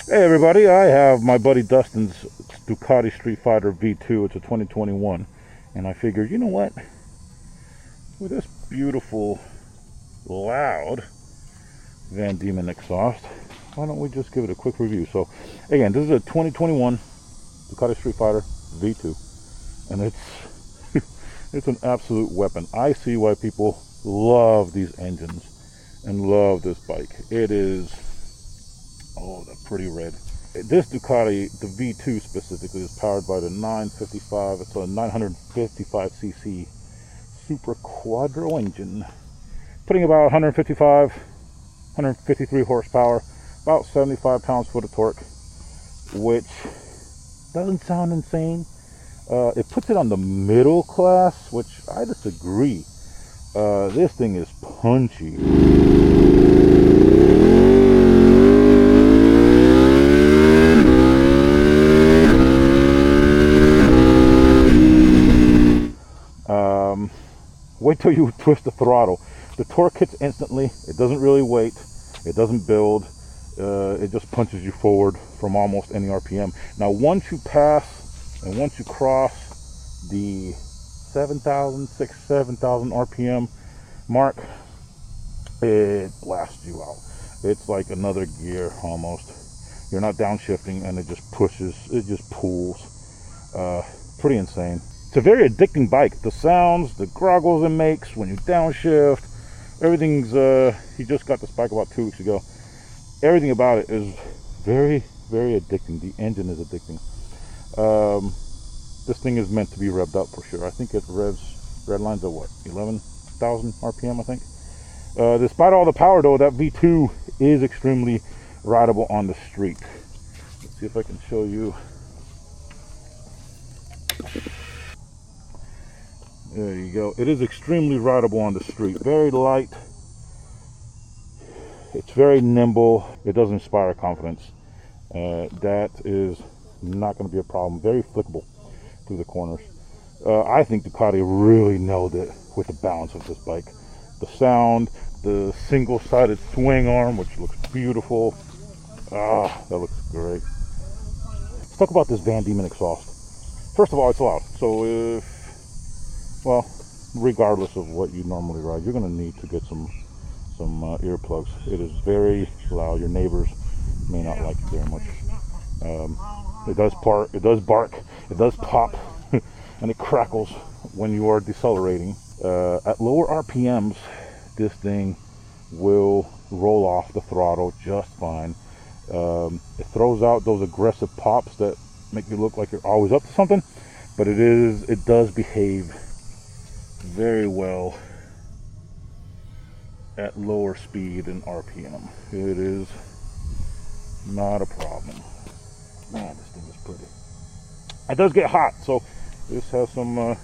Hey everybody, I have my buddy Dustin's Ducati Streetfighter V2. It's a 2021, and I figured, you know what, with this beautiful, loud VanDemon exhaust, why don't we just give it a quick review? So again, this is a 2021 Ducati Streetfighter V2, and it's an absolute weapon. I see why people love these engines and love this bike. It is, oh, the pretty red. This Ducati, the V2 specifically, is powered by the 955. It's a 955cc Super Quattro engine, putting about 153 horsepower, about 75 pounds-foot of torque, which doesn't sound insane. It puts it on the middle class, which I disagree. This thing is punchy. Wait till you twist the throttle. The torque hits instantly. It doesn't really wait. It doesn't build. It just punches you forward from almost any RPM. Now, once you pass and once you cross the 7,000 RPM mark, it blasts you out. It's like another gear almost. You're not downshifting, and it just pushes. It just pulls. Pretty insane. It's a very addicting bike. The sounds, the groggles it makes when you downshift, everything's, he just got this bike about 2 weeks ago. Everything about it is very, very addicting. The engine is addicting. This thing is meant to be revved up for sure. I think it red lines at what, 11,000 RPM, I think. Despite all the power though, that V2 is extremely rideable on the street. Let's see if I can show you. There you go. It is extremely rideable on the street. Very light. It's very nimble. It does inspire confidence. That is not going to be a problem. Very flickable through the corners. I think Ducati really nailed it with the balance of this bike. The sound, the single-sided swing arm, which looks beautiful. Ah, that looks great. Let's talk about this VanDemon exhaust. First of all, it's loud. So well, regardless of what you normally ride, you're going to need to get some earplugs. It is very loud. Your neighbors may not like it very much. It does bark, it does pop, and it crackles when you are decelerating. At lower RPMs, this thing will roll off the throttle just fine. It throws out those aggressive pops that make you look like you're always up to something, but it does behave very well at lower speed and RPM. It is not a problem. Man, this thing is pretty. It does get hot, so this has some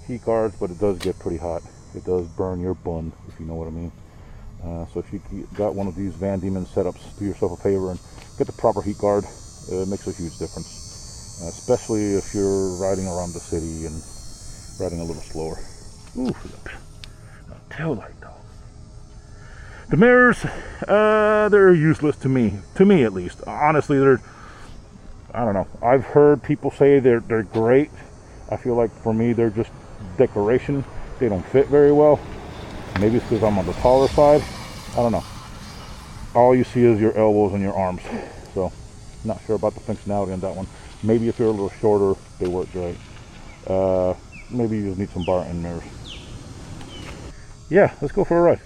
heat guards, but it does get pretty hot. It does burn your bun, if you know what I mean. So if you got one of these VanDemon setups, do yourself a favor and get the proper heat guard. It makes a huge difference, especially if you're riding around the city and riding a little slower. Ooh, tail light though. The mirrors, they're useless to me at least. Honestly, I don't know. I've heard people say they're great. I feel like for me, they're just decoration. They don't fit very well. Maybe it's because I'm on the taller side. I don't know. All you see is your elbows and your arms. So, not sure about the functionality on that one. Maybe if you're a little shorter, they work great. Maybe you just need some bar end mirrors. Yeah, let's go for a ride.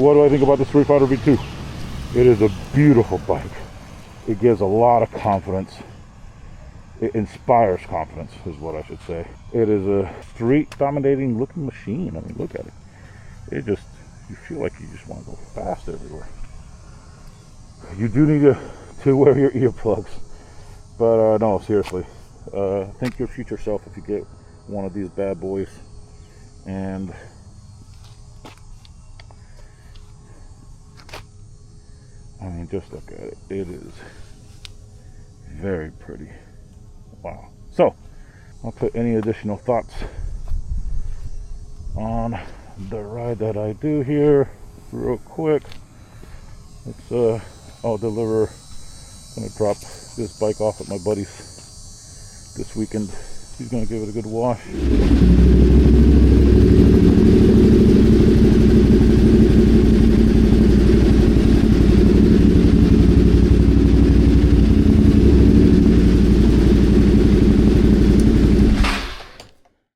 what do I think about the Streetfighter V2? It is a beautiful bike. It gives a lot of confidence. It inspires confidence, is what I should say. It is a street dominating looking machine. I mean, look at it. It just, you feel like you just want to go fast everywhere. You do need to wear your earplugs. But no, seriously. Think your future self if you get one of these bad boys. And I mean, just look at it. It is very pretty. Wow. So, I'll put any additional thoughts on the ride that I do here real quick. It's I'll deliver. I'm gonna drop this bike off at my buddy's this weekend. He's gonna give it a good wash.